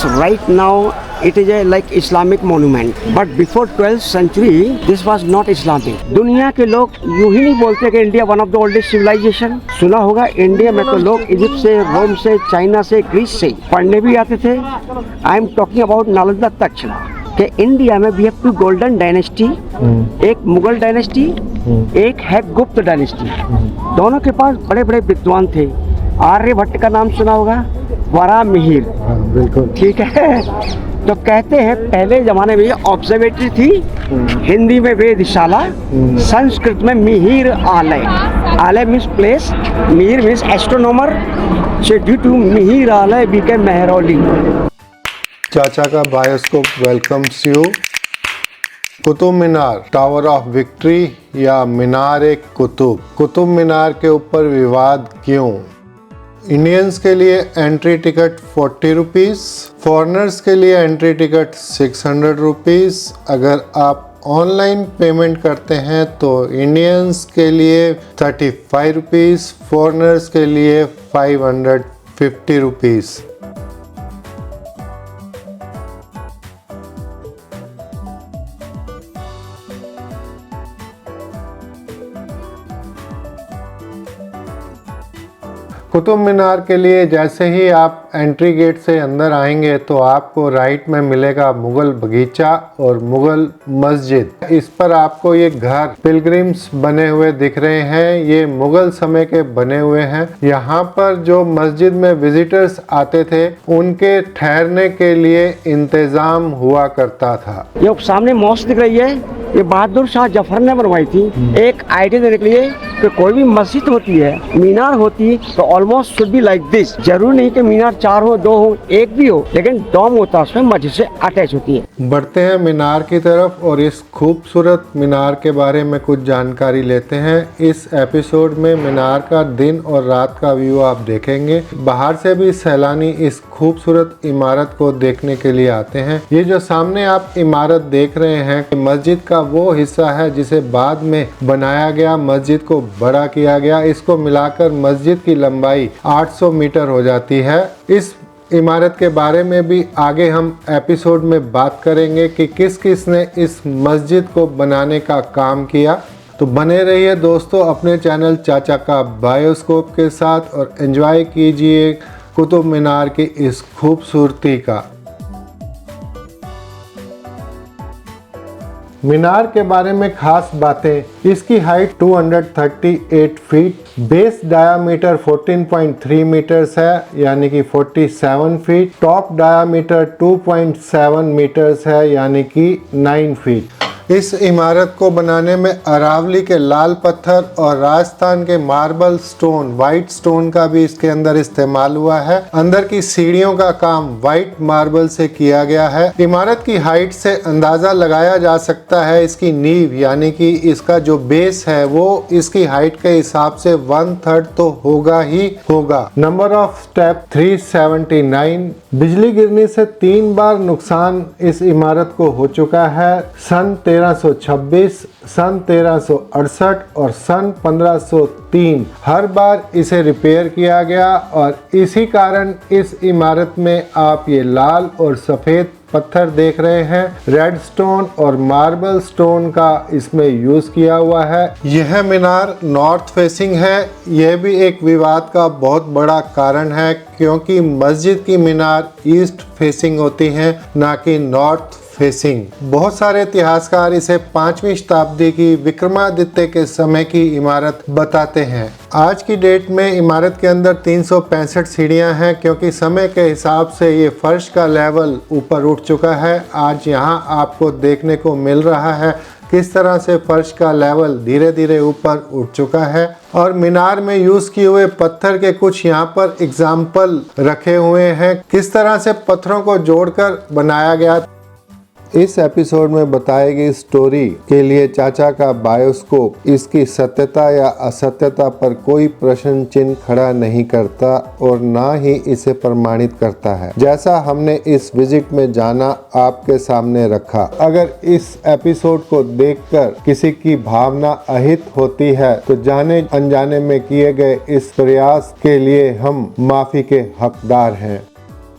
right now it is a like Islamic monument, but before 12th century this was not Islamic. दुनिया के लोग यूं ही नहीं बोलते कि India one of the oldest civilization. सुना होगा इंडिया में तो लोग इजिप्ट से, रोम से, चाइना से, ग्रीस से पढ़ने भी आते थे। I am talking about Nalanda तक्ष कि इंडिया में we have two golden dynasty, एक मुगल डायनेस्टी, एक है गुप्त डायनेस्टी। दोनों के पास बड़े बड़े विद्वान थे। आर्यभट्ट का नाम सुना होगा, वराहमिहिर, बिल्कुल ठीक है। तो कहते हैं पहले जमाने में ये ऑब्जर्वेटरी थी, हिंदी में वेधशाला, संस्कृत में Mihir Alaya. Alaya means place, Mihir means astronomer. So due to Mihir Alaya became Mehrauli. चाचा का bioscope welcomes you. Qutub Minar, tower of victory या मीनार ए कुतुब। कुतुब मीनार के ऊपर विवाद क्यों? इंडियंस के लिए एंट्री टिकट 40 रुपीज़, फॉरेनर्स के लिए एंट्री टिकट 600 रुपीज़। अगर आप ऑनलाइन पेमेंट करते हैं तो इंडियंस के लिए 35 रुपीज़, फॉरेनर्स के लिए 550 रुपीज़। कुतुब मीनार के लिए जैसे ही आप एंट्री गेट से अंदर आएंगे तो आपको राइट में मिलेगा मुगल बगीचा और मुगल मस्जिद। इस पर आपको ये घर पिलग्रिम्स बने हुए दिख रहे हैं, ये मुगल समय के बने हुए हैं। यहाँ पर जो मस्जिद में विजिटर्स आते थे उनके ठहरने के लिए इंतजाम हुआ करता था। ये सामने मॉस्क दिख रही है, ये बहादुर शाह जफर ने बनवाई थी, एक आइडिया देने के लिए कि कोई भी मस्जिद होती है, मीनार होती तो almost should be like this. जरूर नहीं कि मीनार 4 हो, 2 हो, 1 भी हो, लेकिन डोम होता है, उसमें मस्जिद से अटैच होती है। बढ़ते हैं मीनार की तरफ और इस खूबसूरत मीनार के बारे में कुछ जानकारी लेते हैं। इस एपिसोड में मीनार का दिन और रात का व्यू आप देखेंगे। बाहर से भी सैलानी इस खूबसूरत इमारत को देखने के लिए आते हैं। ये जो सामने आप इमारत देख रहे हैं मस्जिद का वो हिस्सा है जिसे बाद में बनाया गया, मस्जिद को बड़ा किया गया। इसको मिलाकर मस्जिद की लंबाई 800 मीटर हो जाती है। इस इमारत के बारे में भी आगे हम एपिसोड में बात करेंगे कि किस किस ने इस मस्जिद को बनाने का काम किया। तो बने रहिए दोस्तों अपने चैनल चाचा का बायोस्कोप के साथ और एंजॉय कीजिए कुतुब मीनार की इस खूबसूरती का। मीनार के बारे में खास बातें, इसकी height 238 feet, base diameter 14.3 metres है यानी कि 47 फीट, टॉप डायामीटर 2.7 मीटर्स है यानी कि 9 फीट। इस इमारत को बनाने में अरावली के लाल पत्थर और राजस्थान के मार्बल स्टोन, वाइट स्टोन का भी इसके अंदर इस्तेमाल हुआ है। अंदर की सीढ़ियों का काम वाइट मार्बल से किया गया है। इमारत की हाइट से अंदाजा लगाया जा सकता है इसकी नींव यानी कि इसका जो बेस है वो इसकी हाइट के हिसाब से 1/3 तो होगा ही होगा। Number of step 379। बिजली गिरने से 3 बार नुकसान इस इमारत को हो चुका है, सन 1326, सन 1368 और सन 1503। हर बार इसे रिपेयर किया गया और इसी कारण इस इमारत में आप ये लाल और सफ़ेद पत्थर देख रहे हैं। रेड स्टोन और मार्बल स्टोन का इसमें यूज किया हुआ है। यह मीनार नॉर्थ फेसिंग है। यह भी एक विवाद का बहुत बड़ा कारण है क्योंकि मस्जिद की मीनार ईस्ट फेसिंग होती है ना कि नॉर्थ फेसिंग। बहुत सारे इतिहासकार इसे 5वीं शताब्दी की विक्रमादित्य के समय की इमारत बताते हैं। आज की डेट में इमारत के अंदर 365 सीढ़ियां हैं क्योंकि समय के हिसाब से ये फर्श का लेवल ऊपर उठ चुका है। आज यहाँ आपको देखने को मिल रहा है किस तरह से फर्श का लेवल धीरे धीरे ऊपर उठ चुका है। और मीनार में यूज किए हुए पत्थर के कुछ यहाँ पर एग्जाम्पल रखे हुए हैं किस तरह से पत्थरों को जोड़कर बनाया गया। इस एपिसोड में बताई गई स्टोरी के लिए चाचा का बायोस्कोप इसकी सत्यता या असत्यता पर कोई प्रश्न चिन्ह खड़ा नहीं करता और ना ही इसे प्रमाणित करता है। जैसा हमने इस विजिट में जाना आपके सामने रखा। अगर इस एपिसोड को देखकर किसी की भावना अहित होती है तो जाने अनजाने में किए गए इस प्रयास के लिए हम माफी के हकदार हैं।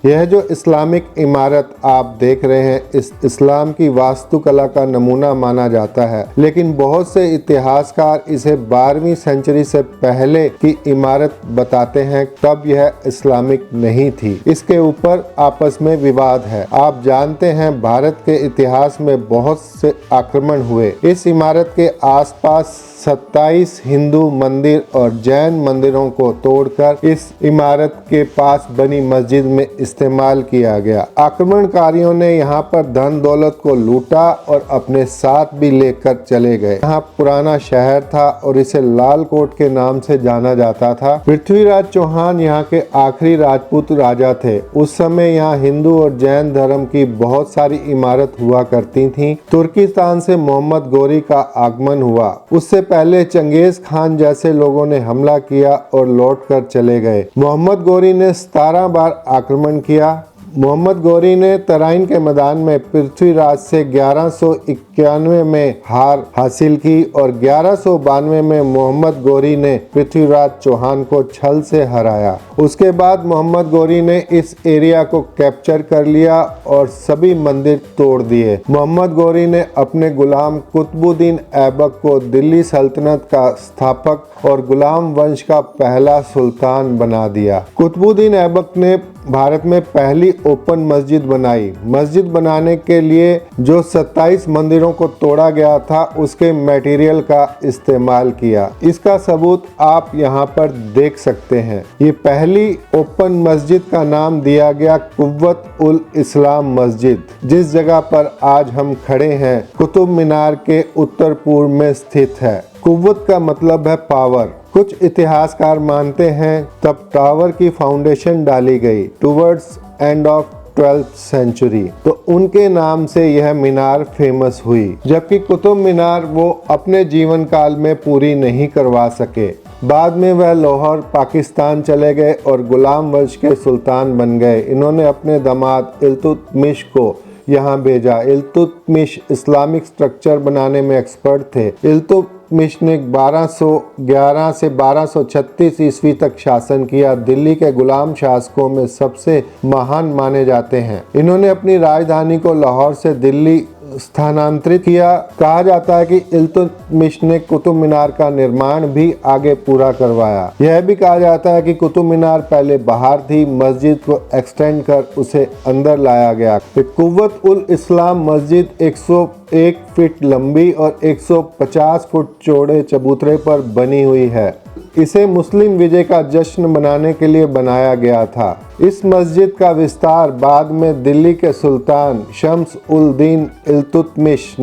यह जो इस्लामिक इमारत आप देख रहे हैं इस इस्लाम की वास्तुकला का नमूना माना जाता है, लेकिन बहुत से इतिहासकार इसे 12वीं सेंचुरी से पहले की इमारत बताते हैं, तब यह इस्लामिक नहीं थी। इसके ऊपर आपस में विवाद है। आप जानते हैं भारत के इतिहास में बहुत से आक्रमण हुए। इस इमारत के आसपास 27 हिंदू मंदिर और जैन मंदिरों को तोड़कर इस इमारत के पास बनी मस्जिद में इस्तेमाल किया गया। आक्रमणकारियों ने यहाँ पर धन दौलत को लूटा और अपने साथ भी लेकर चले गए। यहाँ पुराना शहर था और इसे लाल कोट के नाम से जाना जाता था। पृथ्वीराज चौहान यहाँ के आखिरी राजपूत राजा थे। उस समय यहाँ हिंदू और जैन धर्म की बहुत सारी इमारत हुआ करती थीं। तुर्किस्तान से मोहम्मद गोरी का आगमन हुआ। उससे पहले चंगेज खान जैसे लोगों ने हमला किया और लौट कर चले गए। मोहम्मद गोरी ने 17 बार आक्रमण किया। मोहम्मद गोरी ने तराइन के मैदान में पृथ्वीराज से 1191 में हार हासिल की और 1192 में मोहम्मद गोरी ने पृथ्वीराज चौहान को छल से हराया। उसके बाद मोहम्मद गोरी ने इस एरिया को कैप्चर कर लिया और सभी मंदिर तोड़ दिए। मोहम्मद गोरी ने अपने गुलाम कुतुबुद्दीन ऐबक को दिल्ली सल्तनत का स्थापक और गुलाम वंश का पहला सुल्तान बना दिया। कुतुबुद्दीन ऐबक ने भारत में पहली ओपन मस्जिद बनाई। मस्जिद बनाने के लिए जो 27 मंदिरों को तोड़ा गया था उसके मटेरियल का इस्तेमाल किया। इसका सबूत आप यहाँ पर देख सकते हैं। ये पहली ओपन मस्जिद का नाम दिया गया कुव्वत उल इस्लाम मस्जिद, जिस जगह पर आज हम खड़े हैं कुतुब मीनार के उत्तर पूर्व में स्थित है। कुव्वत का मतलब है पावर। कुछ इतिहासकार मानते हैं तब टावर की फाउंडेशन डाली गई towards end of 12th century, तो उनके नाम से यह मीनार फेमस हुई। जबकि कुतुब मीनार वो अपने जीवन काल में पूरी नहीं करवा सके। बाद में वह लाहौर पाकिस्तान चले गए और गुलाम वंश के सुल्तान बन गए। इन्होंने अपने दामाद इल्तुतमिश को यहाँ भेजा। इल्तुतमिश इस्लामिक स्ट्रक्चर बनाने में एक्सपर्ट थे। इल्तुतमिश ने 1211 से 1236 ईस्वी तक शासन किया। दिल्ली के गुलाम शासकों में सबसे महान माने जाते हैं। इन्होंने अपनी राजधानी को लाहौर से दिल्ली स्थानांतरित किया। कहा जाता है कि इल्तुतमिश ने कुतुब मीनार का निर्माण भी आगे पूरा करवाया। यह भी कहा जाता है कि कुतुब मीनार पहले बाहर थी, मस्जिद को एक्सटेंड कर उसे अंदर लाया गया। कुव्वत उल इस्लाम मस्जिद 101 फीट लंबी और 150 फुट चौड़े चबूतरे पर बनी हुई है। इसे मुस्लिम विजय का जश्न मनाने के लिए बनाया गया था। इस मस्जिद का विस्तार बाद में दिल्ली के सुल्तान शम्स उल दीन इल्तुतमिश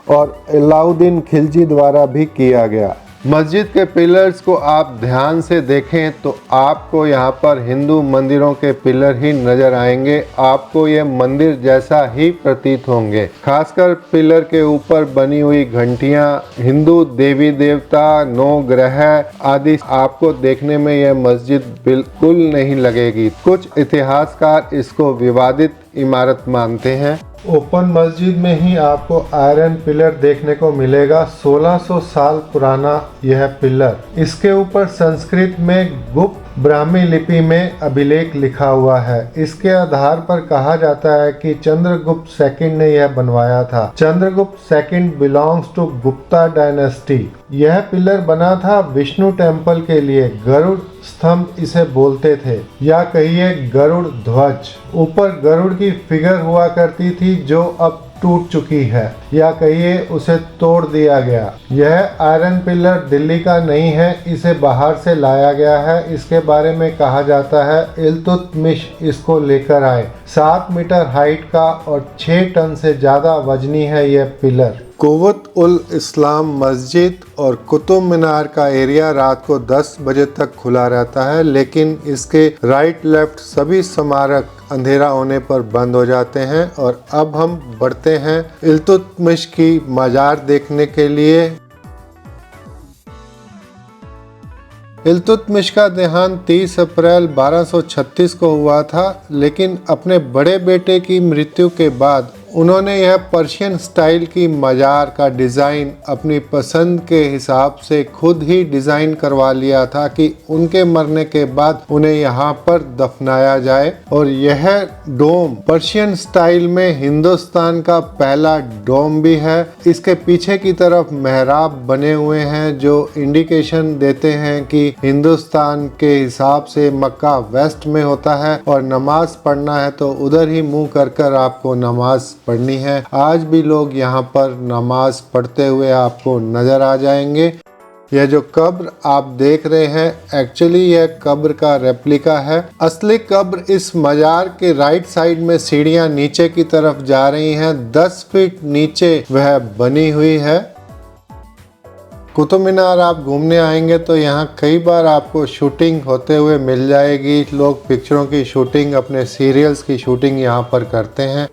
और अलाउद्दीन खिलजी द्वारा भी किया गया। मस्जिद के पिलर्स को आप ध्यान से देखें तो आपको यहाँ पर हिंदू मंदिरों के पिलर ही नजर आएंगे। आपको ये मंदिर जैसा ही प्रतीत होंगे। खासकर पिलर के ऊपर बनी हुई घंटियाँ, हिंदू देवी देवता, 9 ग्रह आदि आपको देखने में यह मस्जिद बिल्कुल नहीं लगेगी। कुछ इतिहासकार इसको विवादित इमारत मानते हैं। ओपन मस्जिद में ही आपको आयरन पिलर देखने को मिलेगा। 1600 साल पुराना यह पिलर। इसके ऊपर संस्कृत में गुप्त ब्राह्मी लिपि में अभिलेख लिखा हुआ है। इसके आधार पर कहा जाता है कि चंद्रगुप्त सेकंड ने यह बनवाया था। Chandragupta second belongs to Gupta dynasty. यह पिलर बना था विष्णु टेम्पल के लिए। गरुड़ स्तंभ इसे बोलते थे, या कहिए गरुड़ ध्वज। ऊपर गरुड़ की फिगर हुआ करती थी जो अब टूट चुकी है, या कहिए उसे तोड़ दिया गया। यह आयरन पिलर दिल्ली का नहीं है, इसे बाहर से लाया गया है। इसके बारे में कहा जाता है इल्तुतमिश इसको लेकर आए। 7 मीटर हाइट का और 6 टन से ज्यादा वजनी है यह पिलर। कुव्वत उल इस्लाम मस्जिद और कुतुब मीनार का एरिया रात को 10 बजे तक खुला रहता है, लेकिन इसके राइट लेफ्ट सभी स्मारक अंधेरा होने पर बंद हो जाते हैं। और अब हम बढ़ते हैं इल्तुतमिश की मजार देखने के लिए। इल्तुतमिश का देहांत 30 अप्रैल 1236 को हुआ था, लेकिन अपने बड़े बेटे की मृत्यु के बाद उन्होंने यह पर्शियन स्टाइल की मजार का डिज़ाइन अपनी पसंद के हिसाब से खुद ही डिज़ाइन करवा लिया था कि उनके मरने के बाद उन्हें यहाँ पर दफनाया जाए। और यह डोम पर्शियन स्टाइल में हिंदुस्तान का पहला डोम भी है। इसके पीछे की तरफ मेहराब बने हुए हैं जो इंडिकेशन देते हैं कि हिंदुस्तान के हिसाब से मक्का वेस्ट में होता है और नमाज पढ़ना है तो उधर ही मुंह कर कर आपको नमाज पढ़नी है। आज भी लोग यहाँ पर नमाज पढ़ते हुए आपको नजर आ जाएंगे। यह जो कब्र आप देख रहे हैं एक्चुअली यह कब्र का रेप्लिका है। असली कब्र इस मजार के राइट साइड में सीढ़ियां नीचे की तरफ जा रही हैं। 10 फीट नीचे वह बनी हुई है। कुतुब मीनार आप घूमने आएंगे तो यहाँ कई बार आपको शूटिंग होते हुए मिल जाएगी। लोग पिक्चरों की शूटिंग, अपने सीरियल्स की शूटिंग यहाँ पर करते हैं।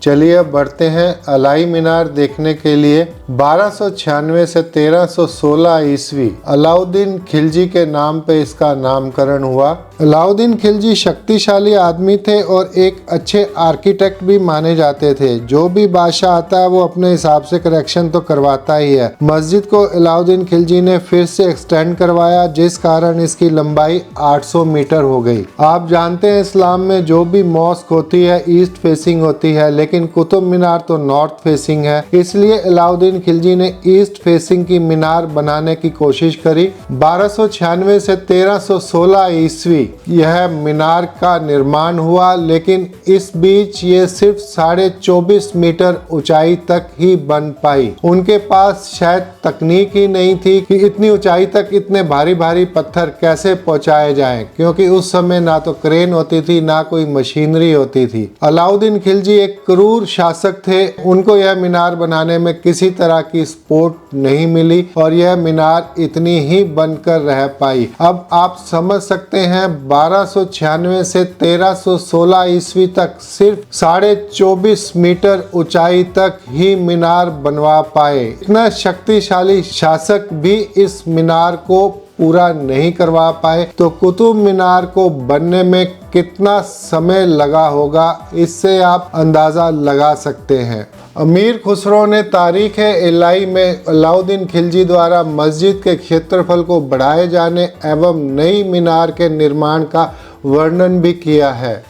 चलिए अब बढ़ते हैं अलाई मीनार देखने के लिए। 1296 से 1316 ईस्वी अलाउद्दीन खिलजी के नाम पे इसका नामकरण हुआ। अलाउद्दीन खिलजी शक्तिशाली आदमी थे और एक अच्छे आर्किटेक्ट भी माने जाते थे। जो भी बादशाह आता है वो अपने हिसाब से करेक्शन तो करवाता ही है। मस्जिद को अलाउद्दीन खिलजी ने फिर से एक्सटेंड करवाया जिस कारण इसकी लंबाई 800 मीटर हो गई। आप जानते हैं इस्लाम में जो भी मॉस्क होती है ईस्ट फेसिंग होती है, लेकिन कुतुब मीनार तो नॉर्थ फेसिंग है। इसलिए अलाउद्दीन खिलजी ने ईस्ट फेसिंग की मीनार बनाने की कोशिश करी। 1296 से 1316 ईस्वी यह मीनार का निर्माण हुआ, लेकिन इस बीच ये सिर्फ 24.5 मीटर ऊंचाई तक ही बन पाई। उनके पास शायद तकनीक ही नहीं थी कि इतनी ऊंचाई तक इतने भारी भारी पत्थर कैसे पहुंचाए जाएं, क्योंकि उस समय ना तो क्रेन होती थी ना कोई मशीनरी होती थी। अलाउद्दीन खिलजी एक क्रूर शासक थे। उनको यह मीनार बनाने में किसी तरह की सपोर्ट नहीं मिली और यह मीनार इतनी ही बनकर रह पाई। अब आप समझ सकते हैं 1296 से 1316 ईस्वी तक सिर्फ 24.5 मीटर ऊंचाई तक ही मीनार बनवा पाए। इतना शक्तिशाली शासक भी इस मीनार को पूरा नहीं करवा पाए, तो कुतुब मीनार को बनने में कितना समय लगा होगा इससे आप अंदाजा लगा सकते हैं। अमीर खुसरो ने तारीख इलाही में अलाउद्दीन खिलजी द्वारा मस्जिद के क्षेत्रफल को बढ़ाए जाने एवं नई मीनार के निर्माण का वर्णन भी किया है।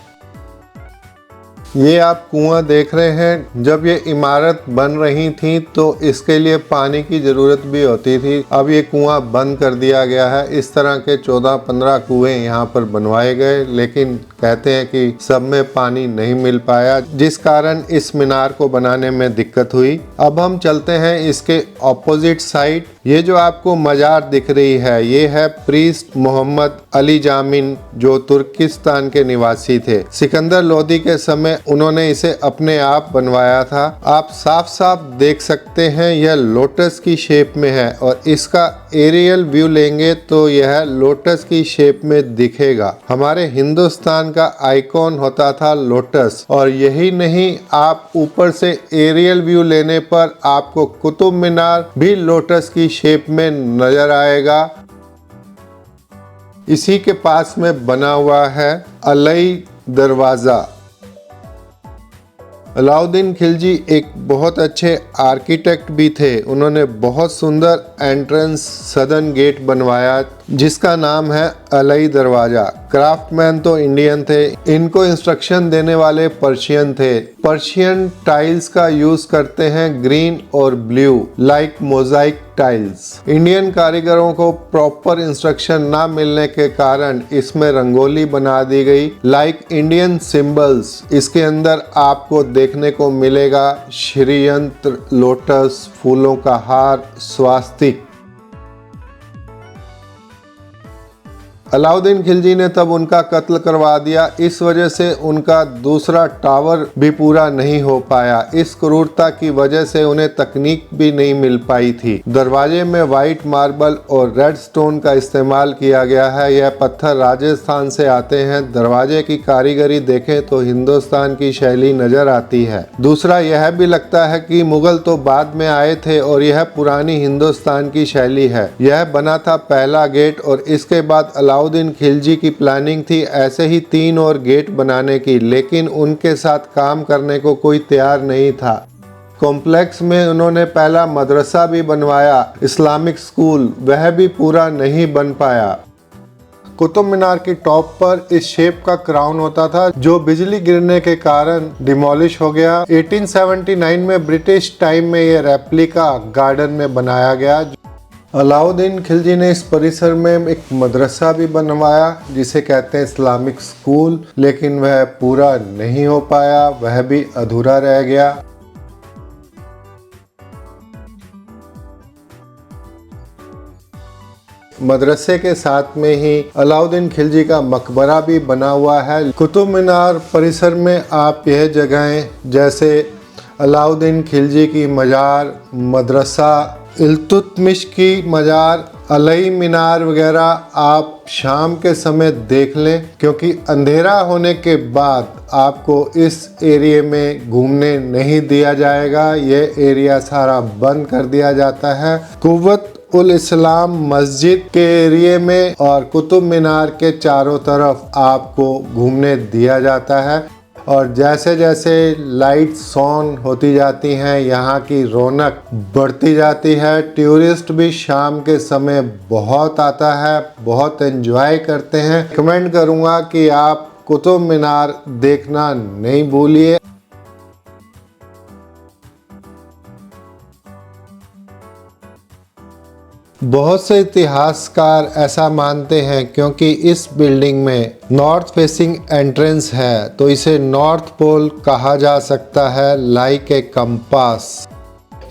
ये आप कुआं देख रहे हैं। जब ये इमारत बन रही थी तो इसके लिए पानी की ज़रूरत भी होती थी। अब ये कुआं बंद कर दिया गया है। इस तरह के 14-15 कुएं यहाँ पर बनवाए गए, लेकिन कहते हैं कि सब में पानी नहीं मिल पाया, जिस कारण इस मीनार को बनाने में दिक्कत हुई। अब हम चलते हैं इसके ऑपोजिट साइड। ये जो आपको मजार दिख रही है ये है प्रीस्ट मोहम्मद अली जामिन, जो तुर्किस्तान के निवासी थे। सिकंदर लोदी के समय उन्होंने इसे अपने आप बनवाया था। आप साफ साफ देख सकते हैं यह लोटस की शेप में है और इसका एरियल व्यू लेंगे तो यह लोटस की शेप में दिखेगा। हमारे हिंदुस्तान का आइकॉन होता था लोटस, और यही नहीं आप ऊपर से एरियल व्यू लेने पर आपको कुतुब मीनार भी लोटस की शेप में नजर आएगा। इसी के पास में बना हुआ है अलई दरवाजा। अलाउद्दीन खिलजी एक बहुत अच्छे आर्किटेक्ट भी थे। उन्होंने बहुत सुंदर एंट्रेंस सदर्न गेट बनवाया जिसका नाम है अलई दरवाजा। क्राफ्टमैन तो इंडियन थे, इनको इंस्ट्रक्शन देने वाले पर्शियन थे। पर्शियन टाइल्स का यूज करते हैं ग्रीन और blue like Mosaic tiles. Indian कारीगरों को प्रॉपर इंस्ट्रक्शन ना मिलने के कारण इसमें रंगोली बना दी गई लाइक इंडियन सिंबल्स। इसके अंदर आपको देखने को मिलेगा श्रीयंत्र, लोटस, फूलों का हार, स्वास्तिक। अलाउद्दीन खिलजी ने तब उनका कत्ल करवा दिया। इस वजह से उनका दूसरा टावर भी पूरा नहीं हो पाया। इस क्रूरता की वजह से उन्हें तकनीक भी नहीं मिल पाई थी। दरवाजे में वाइट मार्बल और रेड स्टोन का इस्तेमाल किया गया है। यह पत्थर राजस्थान से आते हैं। दरवाजे की कारीगरी देखें तो हिंदुस्तान की शैली नजर आती है। दूसरा यह भी लगता है कि मुगल तो बाद में आए थे और यह पुरानी हिंदुस्तान की शैली है। यह बना था पहला गेट और इसके बाद अलाउद्दीन खिलजी की प्लानिंग थी ऐसे ही 3 और गेट बनाने की, लेकिन उनके साथ काम करने को कोई तैयार नहीं था। कॉम्प्लेक्स में उन्होंने पहला मदरसा भी बनवाया, इस्लामिक स्कूल, वह भी पूरा नहीं बन पाया। कुतुब मीनार की टॉप पर इस शेप का क्राउन होता था जो बिजली गिरने के कारण डिमोलिश हो गया। 1879 में ब्रिटिश टाइम में यह रेप्लिका गार्डन में बनाया गया। अलाउद्दीन खिलजी ने इस परिसर में एक मदरसा भी बनवाया जिसे कहते हैं इस्लामिक स्कूल, लेकिन वह पूरा नहीं हो पाया, वह भी अधूरा रह गया। मदरसे के साथ में ही अलाउद्दीन खिलजी का मकबरा भी बना हुआ है। कुतुब मीनार परिसर में आप यह जगहें जैसे अलाउद्दीन खिलजी की मज़ार, मदरसा, इल्तुतमिश की मज़ार, अलई मीनार वगैरह आप शाम के समय देख लें, क्योंकि अंधेरा होने के बाद आपको इस एरिया में घूमने नहीं दिया जाएगा। यह एरिया सारा बंद कर दिया जाता है। कुव्वत उल इस्लाम मस्जिद के एरिया में और कुतुब मीनार के चारों तरफ आपको घूमने दिया जाता है। और जैसे जैसे लाइट्स ऑन होती जाती हैं, यहाँ की रौनक बढ़ती जाती है। टूरिस्ट भी शाम के समय बहुत आता है, बहुत एंजॉय करते हैं। कमेंट करूँगा कि आप कुतुब मीनार देखना नहीं भूलिए। बहुत से इतिहासकार ऐसा मानते हैं क्योंकि इस बिल्डिंग में नॉर्थ फेसिंग एंट्रेंस है तो इसे नॉर्थ पोल कहा जा सकता है, लाइक ए कंपास।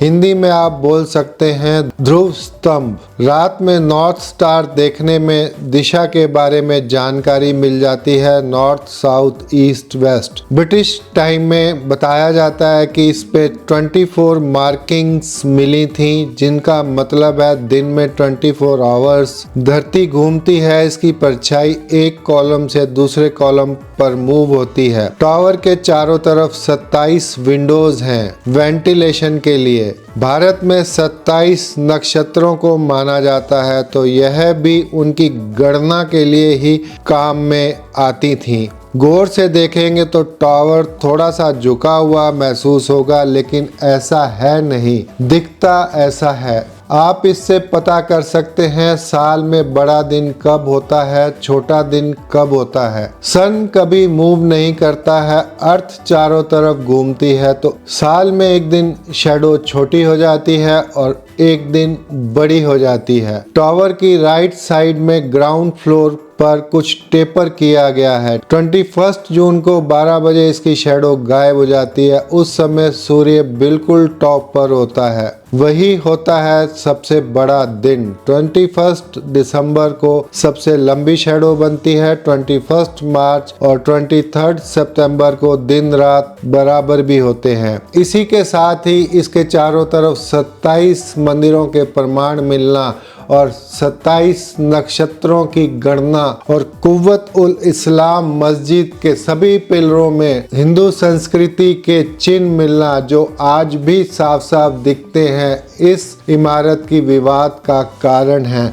हिंदी में आप बोल सकते हैं ध्रुव स्तंभ। रात में नॉर्थ स्टार देखने में दिशा के बारे में जानकारी मिल जाती है, north, south, east, west. British time में बताया जाता है कि इस पे 24 मार्किंग्स मिली थी, जिनका मतलब है दिन में 24 आवर्स धरती घूमती है। इसकी परछाई एक कॉलम से दूसरे कॉलम पर मूव होती है। टावर के चारों तरफ 27 विंडोज हैं वेंटिलेशन के लिए। भारत में 27 नक्षत्रों को माना जाता है, तो यह भी उनकी गणना के लिए ही काम में आती थी। गौर से देखेंगे तो टावर थोड़ा सा झुका हुआ महसूस होगा, लेकिन ऐसा है नहीं, दिखता ऐसा है। आप इससे पता कर सकते हैं साल में बड़ा दिन कब होता है, छोटा दिन कब होता है। सन कभी मूव नहीं करता है, अर्थ चारों तरफ घूमती है, तो साल में एक दिन शैडो छोटी हो जाती है और एक दिन बड़ी हो जाती है। टावर की राइट साइड में ग्राउंड फ्लोर पर कुछ टेपर किया गया है। 21 जून को 12 बजे इसकी शैडो गायब हो जाती है। उस समय सूर्य बिल्कुल टॉप पर होता है, वही होता है सबसे बड़ा दिन। 21 दिसंबर को सबसे लंबी शैडो बनती है। 21 मार्च और 23 सितंबर को दिन रात बराबर भी होते हैं। इसी के साथ ही इसके चारों तरफ 27 मंदिरों के प्रमाण मिलना और 27 नक्षत्रों की गणना और कुव्वत उल इस्लाम मस्जिद के सभी पिलरों में हिंदू संस्कृति के चिन्ह मिलना, जो आज भी साफ साफ दिखते हैं, इस इमारत की विवाद का कारण है।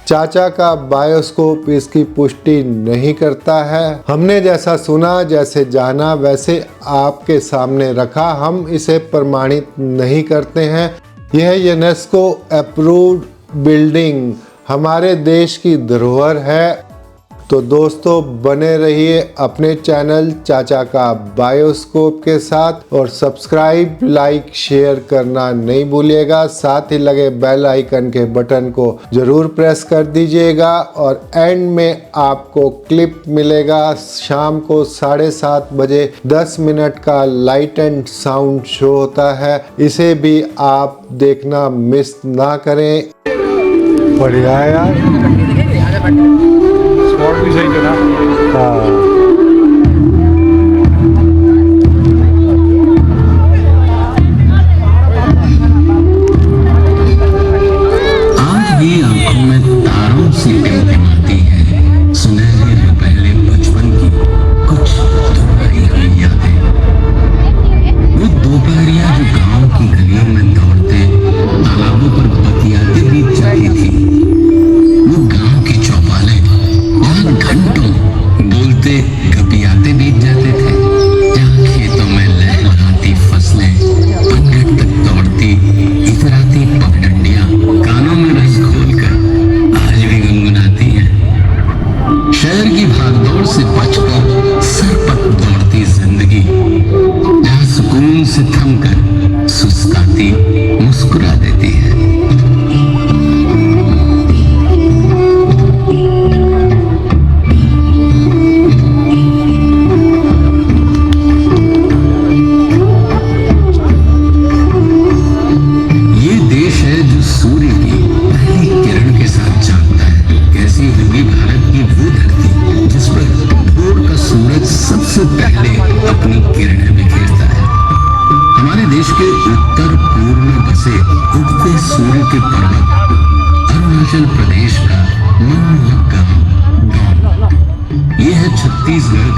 चाचा का बायोस्कोप इसकी पुष्टि नहीं करता है। हमने जैसा सुना, जैसे जाना, वैसे आपके सामने रखा। हम इसे प्रमाणित नहीं करते हैं। यह यूनेस्को अप्रूव्ड बिल्डिंग हमारे देश की धरोहर है। तो दोस्तों बने रहिए अपने चैनल चाचा का बायोस्कोप के साथ और सब्सक्राइब, लाइक, शेयर करना नहीं भूलिएगा। साथ ही लगे बेल आइकन के बटन को जरूर प्रेस कर दीजिएगा। और एंड में आपको क्लिप मिलेगा शाम को 7:30 बजे 10 मिनट का लाइट एंड साउंड शो होता है, इसे भी आप देखना मिस ना करें। बढ़िया है यार, स्पॉट भी सही था। हाँ, आज भी आंखों में तारों से टिमटिमाती है सुनहरे पहले बचपन की कुछ दोपहरी यादें। वो दोपहरियां जो गांव की गलियों में दौड़ते तालाबों पर बतियाते बीत जाती थी। वो गांव की चौपालें हमारी भारत की वो धरती जिस पर भोर का सूरज सबसे पहले अपनी किरणें बिखेरता है। हमारे देश के उत्तर पूर्व में बसे उगते सूर्य के पर्वत अरुणाचल प्रदेश का मनमोहक गांव डोन। ये है छत्तीसगढ़